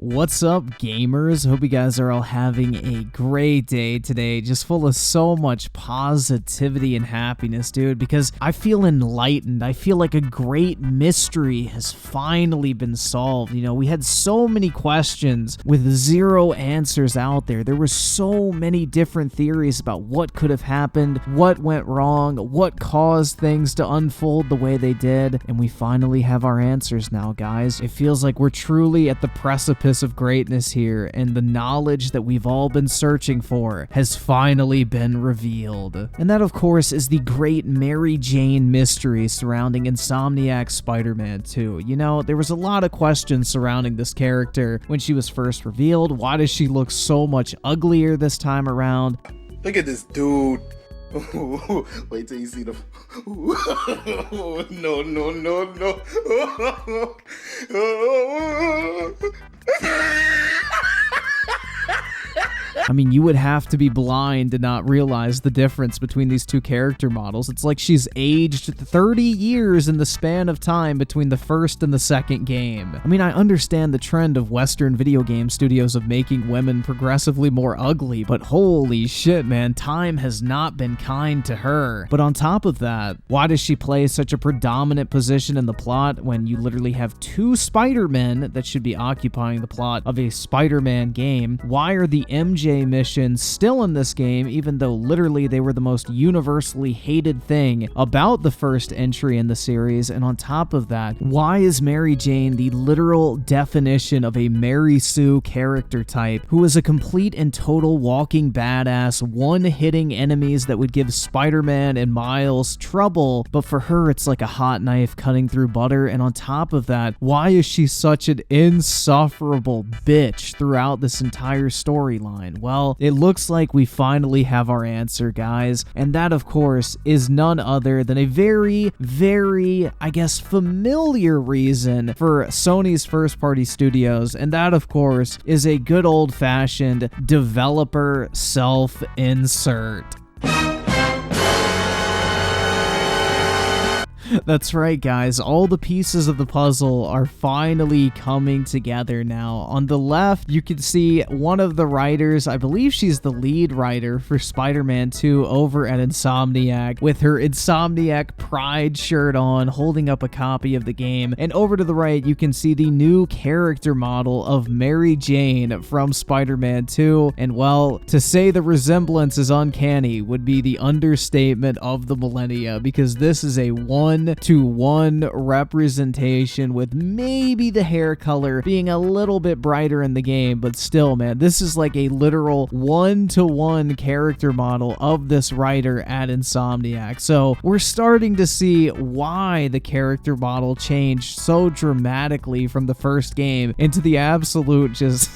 What's up, gamers? Hope you guys are all having a great day today, just full of so much positivity and happiness, dude, because I feel enlightened. I feel like a great mystery has finally been solved. You know, we had so many questions with zero answers out there. There were so many different theories about what could have happened, what went wrong, what caused things to unfold the way they did, and we finally have our answers now, guys. It feels like we're truly at the precipice of greatness here, and the knowledge that we've all been searching for has finally been revealed. And that, of course, is the great Mary Jane mystery surrounding Insomniac Spider-Man 2. You know, there was a lot of questions surrounding this character when she was first revealed. Why does she look so much uglier this time around? Look at this dude. Wait till you see the. No. I mean, you would have to be blind to not realize the difference between these two character models. It's like she's aged 30 years in the span of time between the first and the second game. I mean, I understand the trend of Western video game studios of making women progressively more ugly, but holy shit, man, time has not been kind to her. But on top of that, why does she play such a predominant position in the plot when you literally have two Spider-Men that should be occupying the plot of a Spider-Man game? Why are the MJ missions still in this game, even though literally they were the most universally hated thing about the first entry in the series? And on top of that, why is Mary Jane the literal definition of a Mary Sue character type, who is a complete and total walking badass, one-hitting enemies that would give Spider-Man and Miles trouble, but for her it's like a hot knife cutting through butter? And on top of that, why is she such an insufferable bitch throughout this entire storyline? Well, it looks like we finally have our answer, guys, and that, of course, is none other than a very, I guess, familiar reason for Sony's first-party studios, and that, of course, is a good old-fashioned developer self-insert. That's right, guys. All the pieces of the puzzle are finally coming together now. On the left, you can see one of the writers, I believe she's the lead writer for Spider-Man 2 over at Insomniac, with her Insomniac Pride shirt on, holding up a copy of the game. And over to the right, you can see the new character model of Mary Jane from Spider-Man 2. And well, to say the resemblance is uncanny would be the understatement of the millennia, because this is a one-to-one representation, with maybe the hair color being a little bit brighter in the game, but still, man, this is like a literal one-to-one character model of this writer at Insomniac. So we're starting to see why the character model changed so dramatically from the first game into the absolute just...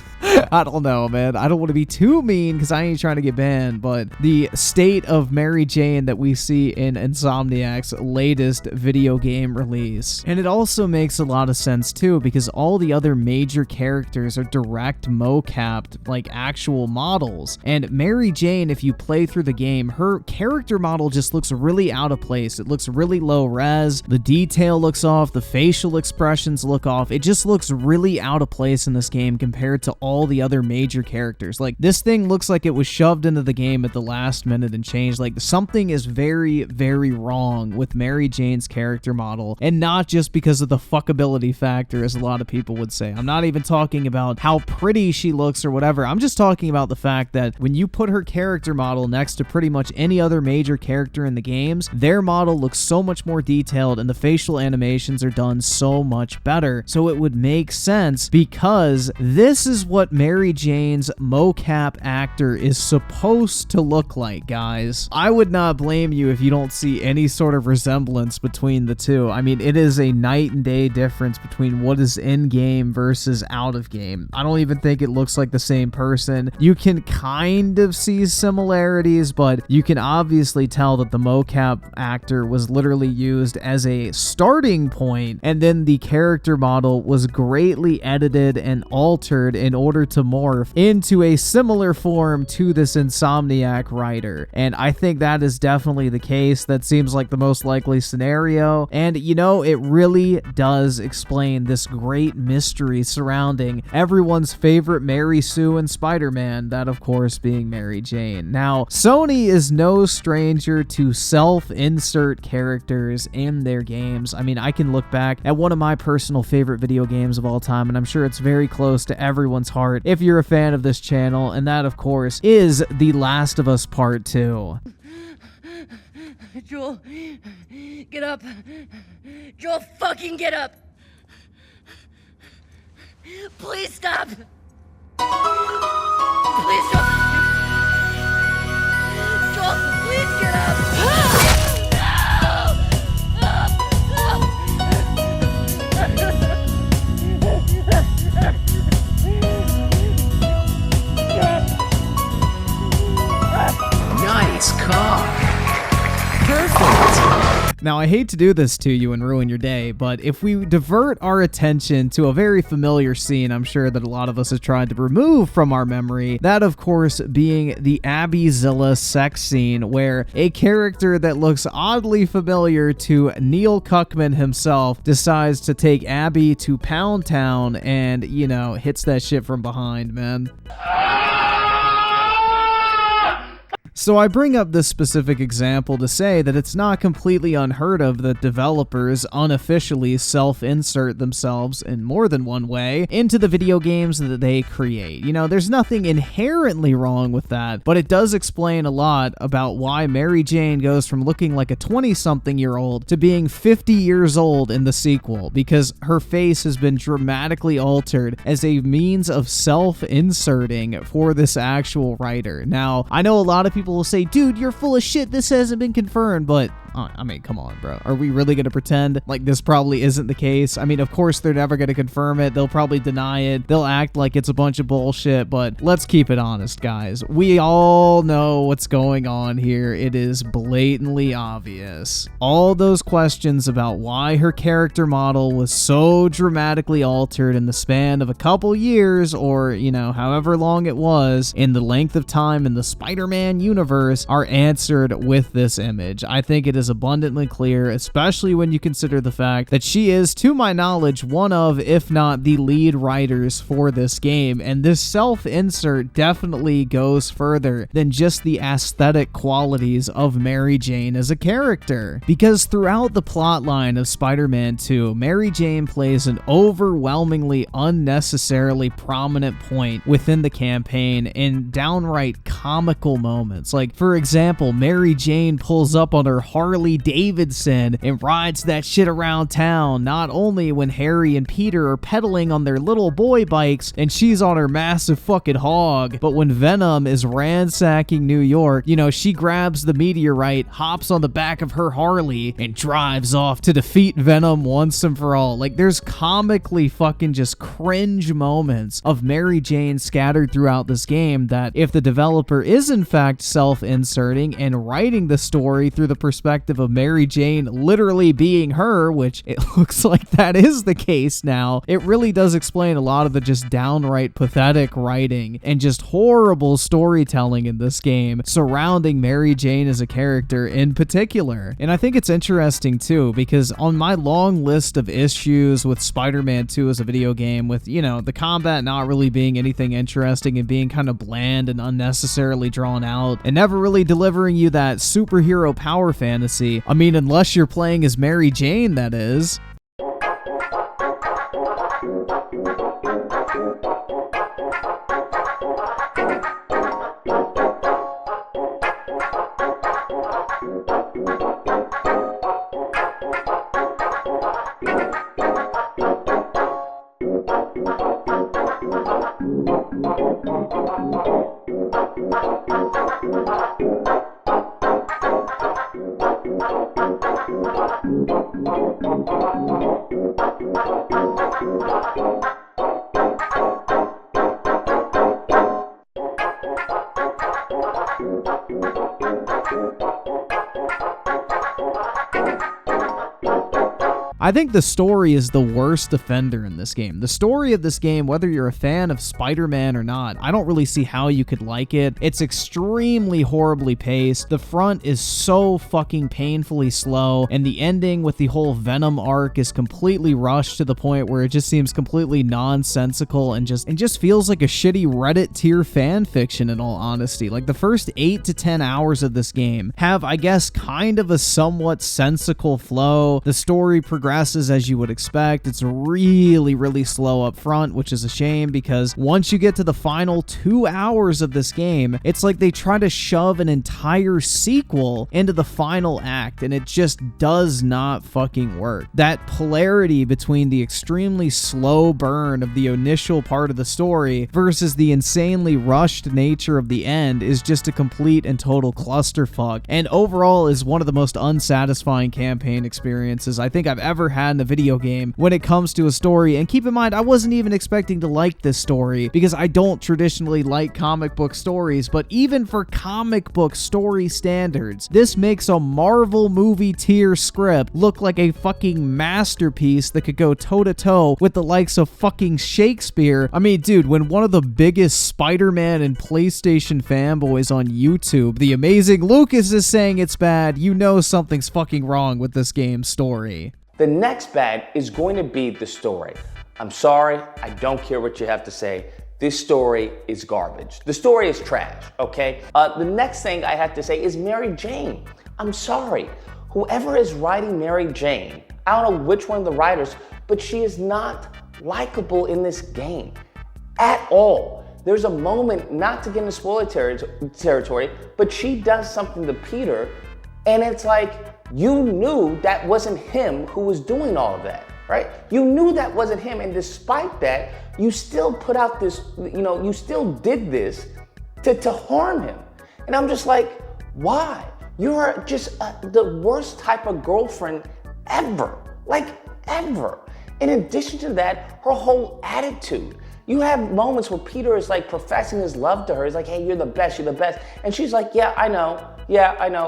I don't know, man. I don't want to be too mean because I ain't trying to get banned, but the state of Mary Jane that we see in Insomniac's latest video game release. And it also makes a lot of sense too, because all the other major characters are direct mocapped, like actual models. And Mary Jane, if you play through the game, her character model just looks really out of place. It looks really low res. The detail looks off. The facial expressions look off. It just looks really out of place in this game compared to all the other major characters. Like, this thing looks like it was shoved into the game at the last minute and changed. Like, something is very wrong with Mary Jane's character model, and not just because of the fuckability factor, as a lot of people would say. I'm not even talking about how pretty she looks or whatever. I'm just talking about the fact that when you put her character model next to pretty much any other major character in the games, their model looks so much more detailed and the facial animations are done so much better. So it would make sense, because this is what Mary Jane's mocap actor is supposed to look like, guys. I would not blame you if you don't see any sort of resemblance between the two. I mean, it is a night and day difference between what is in-game versus out of game. I don't even think it looks like the same person. You can kind of see similarities, but you can obviously tell that the mocap actor was literally used as a starting point, and then the character model was greatly edited and altered in order order to morph into a similar form to this Insomniac writer. And I think that is definitely the case. That seems like the most likely scenario. And you know, it really does explain this great mystery surrounding everyone's favorite Mary Sue and Spider-Man, that of course being Mary Jane. Now, Sony is no stranger to self-insert characters in their games. I mean, I can look back at one of my personal favorite video games of all time, and I'm sure it's very close to everyone's heart if you're a fan of this channel, and that of course is The Last of Us Part 2. Joel, get up. Joel, fucking get up. Please stop. Please don't. Joel, please get up. Nice cock. Perfect. Now, I hate to do this to you and ruin your day, but if we divert our attention to a very familiar scene I'm sure that a lot of us have tried to remove from our memory, that of course being the Abbyzilla sex scene, where a character that looks oddly familiar to Neil Cuckman himself decides to take Abby to Pound Town and, you know, hits that shit from behind, man. So I bring up this specific example to say that it's not completely unheard of that developers unofficially self-insert themselves in more than one way into the video games that they create. You know, there's nothing inherently wrong with that, but it does explain a lot about why Mary Jane goes from looking like a 20-something-year-old to being 50 years old in the sequel, because her face has been dramatically altered as a means of self-inserting for this actual writer. Now, I know a lot of people will say, dude, you're full of shit, this hasn't been confirmed, but I mean, come on, bro. Are we really going to pretend like this probably isn't the case? I mean, of course, they're never going to confirm it. They'll probably deny it. They'll act like it's a bunch of bullshit, but let's keep it honest, guys. We all know what's going on here. It is blatantly obvious. All those questions about why her character model was so dramatically altered in the span of a couple years, or, you know, however long it was in the length of time in the Spider-Man universe, are answered with this image. I think it is abundantly clear, especially when you consider the fact that she is, to my knowledge, one of, if not the lead writers for this game, and this self-insert definitely goes further than just the aesthetic qualities of Mary Jane as a character, because throughout the plotline of Spider-Man 2, Mary Jane plays an overwhelmingly unnecessarily prominent point within the campaign in downright comical moments. Like, for example, Mary Jane pulls up on her Harley Davidson and rides that shit around town, not only when Harry and Peter are pedaling on their little boy bikes and she's on her massive fucking hog, but when Venom is ransacking New York, you know, she grabs the meteorite, hops on the back of her Harley, and drives off to defeat Venom once and for all. Like, there's comically fucking just cringe moments of Mary Jane scattered throughout this game that, if the developer is in fact self-inserting and writing the story through the perspective of Mary Jane literally being her, which it looks like that is the case now, it really does explain a lot of the just downright pathetic writing and just horrible storytelling in this game surrounding Mary Jane as a character in particular. And I think it's interesting too, because on my long list of issues with Spider-Man 2 as a video game, with, you know, the combat not really being anything interesting and being kind of bland and unnecessarily drawn out and never really delivering you that superhero power fantasy, I mean, unless you're playing as Mary Jane, that is. I think the story is the worst offender in this game. The story of this game, whether you're a fan of Spider-Man or not, I don't really see how you could like it. It's extremely horribly paced. The front is so fucking painfully slow, and the ending with the whole Venom arc is completely rushed to the point where it just seems completely nonsensical and just feels like a shitty Reddit tier fan fiction, in all honesty. Like, the first 8 to 10 hours of this game have, I guess, kind of a somewhat sensical flow. The story progresses as you would expect. It's really slow up front, which is a shame, because once you get to the final 2 hours of this game, it's like they try to shove an entire sequel into the final act, and it just does not fucking work. That polarity between the extremely slow burn of the initial part of the story versus the insanely rushed nature of the end is just a complete and total clusterfuck, and overall is one of the most unsatisfying campaign experiences I think I've ever had in a video game when it comes to a story. And keep in mind, I wasn't even expecting to like this story because I don't traditionally like comic book stories, but even for comic book story standards, this makes a Marvel movie tier script look like a fucking masterpiece that could go toe-to-toe with the likes of fucking Shakespeare. I mean, dude, when one of the biggest Spider-Man and PlayStation fanboys on YouTube, the amazing Lucas, is saying it's bad, you know something's fucking wrong with this game's story. The next bad is going to be the story. I'm sorry, I don't care what you have to say. This story is garbage. The story is trash, okay? The next thing I have to say is Mary Jane. I'm sorry. Whoever is writing Mary Jane, I don't know which one of the writers, but she is not likable in this game at all. There's a moment, not to get into spoiler territory, but she does something to Peter, and it's like, you knew that wasn't him who was doing all of that, right? You knew that wasn't him, and despite that, you still put out this, you still did this to harm him. And I'm just like, why? You're just the worst type of girlfriend ever, like ever. In addition to that, her whole attitude. You have moments where Peter is like professing his love to her. He's like, hey, you're the best. And she's like, yeah, I know.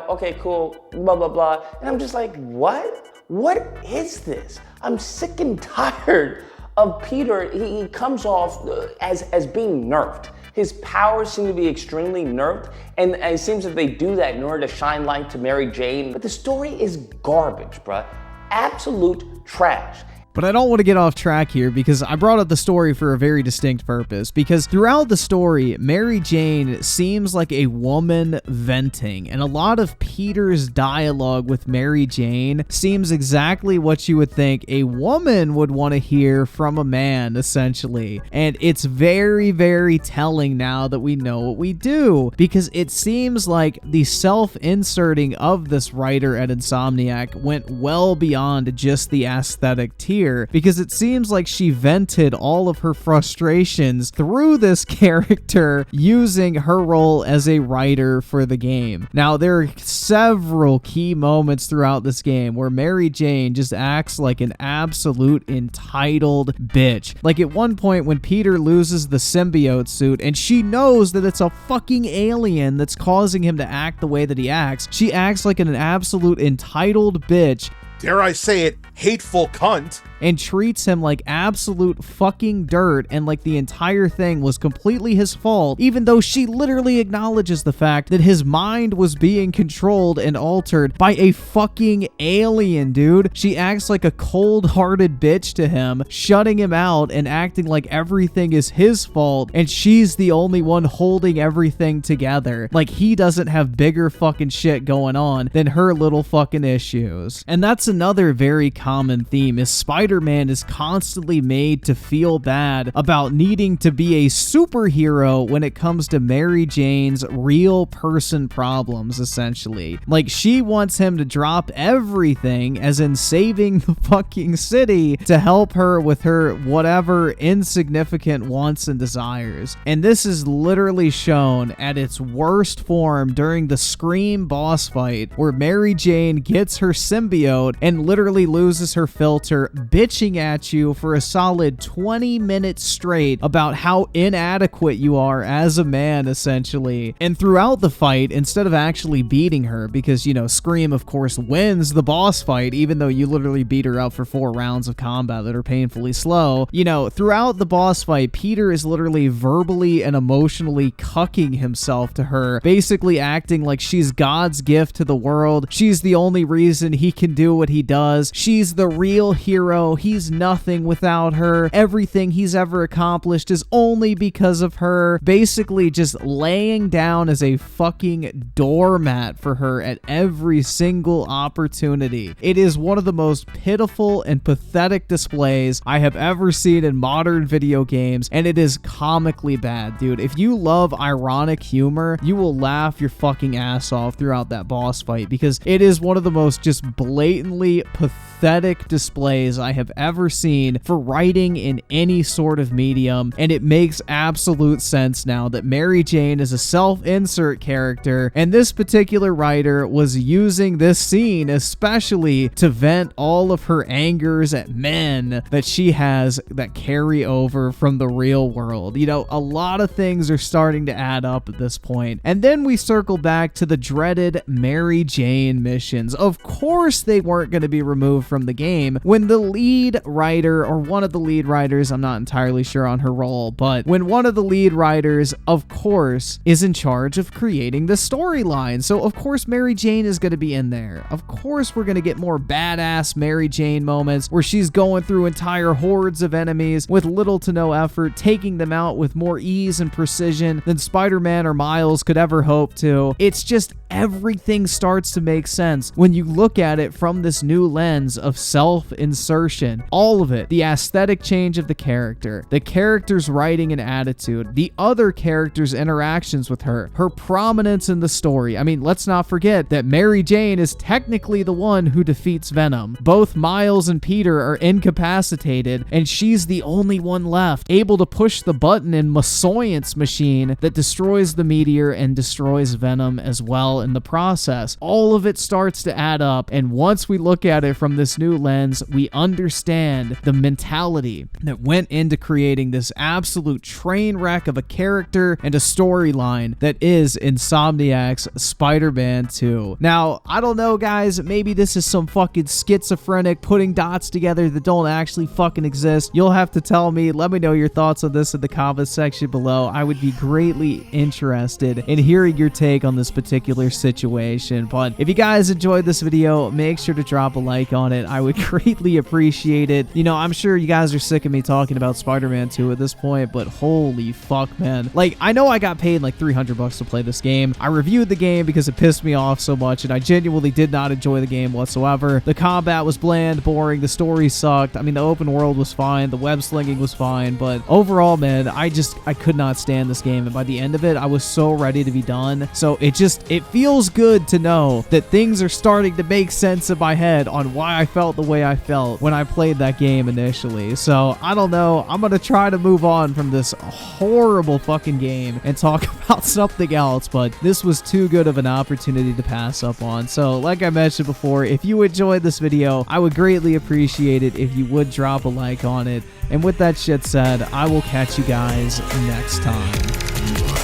Okay, cool, blah, blah, blah. And I'm just like, what? What is this? I'm sick and tired of Peter. He comes off as being nerfed. His powers seem to be extremely nerfed, and it seems that they do that in order to shine light to Mary Jane. But the story is garbage, bruh. Absolute trash. But I don't want to get off track here because I brought up the story for a very distinct purpose. Because throughout the story, Mary Jane seems like a woman venting, and a lot of Peter's dialogue with Mary Jane seems exactly what you would think a woman would want to hear from a man, essentially. And it's very telling now that we know what we do, because it seems like the self-inserting of this writer at Insomniac went well beyond just the aesthetic tier, because it seems like she vented all of her frustrations through this character using her role as a writer for the game. Now, there are several key moments throughout this game where Mary Jane just acts like an absolute entitled bitch. Like at one point when Peter loses the symbiote suit and she knows that it's a fucking alien that's causing him to act the way that he acts, she acts like an absolute entitled bitch. Dare I say it, hateful cunt. And treats him like absolute fucking dirt, and like the entire thing was completely his fault, even though she literally acknowledges the fact that his mind was being controlled and altered by a fucking alien, dude. She acts like a cold-hearted bitch to him, shutting him out and acting like everything is his fault, and she's the only one holding everything together. Like he doesn't have bigger fucking shit going on than her little fucking issues. And that's another very common theme, is Spider-Man is constantly made to feel bad about needing to be a superhero when it comes to Mary Jane's real person problems, essentially. Like, she wants him to drop everything, as in saving the fucking city, to help her with her whatever insignificant wants and desires. And this is literally shown at its worst form during the Scream boss fight, where Mary Jane gets her symbiote and literally loses her filter, bitching at you for a solid 20 minutes straight about how inadequate you are as a man, essentially. And throughout the fight, instead of actually beating her, because, you know, Scream, of course, wins the boss fight, even though you literally beat her out for 4 rounds of combat that are painfully slow, you know, throughout the boss fight, Peter is literally verbally and emotionally cucking himself to her, basically acting like she's God's gift to the world. She's the only reason he can do what he does. She's the real hero. He's nothing without her. Everything he's ever accomplished is only because of her. Basically just laying down as a fucking doormat for her at every single opportunity. It is one of the most pitiful and pathetic displays I have ever seen in modern video games, and it is comically bad, dude. If you love ironic humor, you will laugh your fucking ass off throughout that boss fight, because it is one of the most just blatantly pathetic displays I have ever seen for writing in any sort of medium, and it makes absolute sense now that Mary Jane is a self-insert character, and this particular writer was using this scene especially to vent all of her angers at men that she has that carry over from the real world. You know, a lot of things are starting to add up at this point. And then we circle back to the dreaded Mary Jane missions. Of course they weren't going to be removed from the game when the lead writer, or one of the lead writers, I'm not entirely sure on her role, but when one of the lead writers, of course, is in charge of creating the storyline. So of course Mary Jane is going to be in there. Of course we're going to get more badass Mary Jane moments where she's going through entire hordes of enemies with little to no effort, taking them out with more ease and precision than Spider-Man or Miles could ever hope to. It's just everything starts to make sense when you look at it from this new lens of self-insertion. All of it. The aesthetic change of the character's writing and attitude, the other characters' interactions with her, her prominence in the story. I mean, let's not forget that Mary Jane is technically the one who defeats Venom. Both Miles and Peter are incapacitated, and she's the only one left, able to push the button in Massoyance machine that destroys the meteor and destroys Venom as well in the process. All of it starts to add up, and once we look at it from this new lens, we understand the mentality that went into creating this absolute train wreck of a character and a storyline that is Insomniac's Spider-Man 2. Now, I don't know, guys, maybe this is some fucking schizophrenic putting dots together that don't actually fucking exist. You'll have to tell me. Let me know your thoughts on this in the comments section below. I would be greatly interested in hearing your take on this particular situation. But if you guys enjoyed this video, make sure to drop a like on it. I would greatly appreciate it. You know, I'm sure you guys are sick of me talking about Spider-Man 2 at this point, but holy fuck, man. Like, I know I got paid like $300 to play this game. I reviewed the game because it pissed me off so much, and I genuinely did not enjoy the game whatsoever. The combat was bland, boring, the story sucked. I mean, the open world was fine, the web slinging was fine, but overall, man, I could not stand this game, and by the end of it, I was so ready to be done. So it feels good to know that things are starting to make sense in my head on why I felt the way I felt when I played that game initially. So I don't know, I'm gonna try to move on from this horrible fucking game and talk about something else, but this was too good of an opportunity to pass up on. So like I mentioned before, if you enjoyed this video, I would greatly appreciate it if you would drop a like on it. And with that shit said, I will catch you guys next time.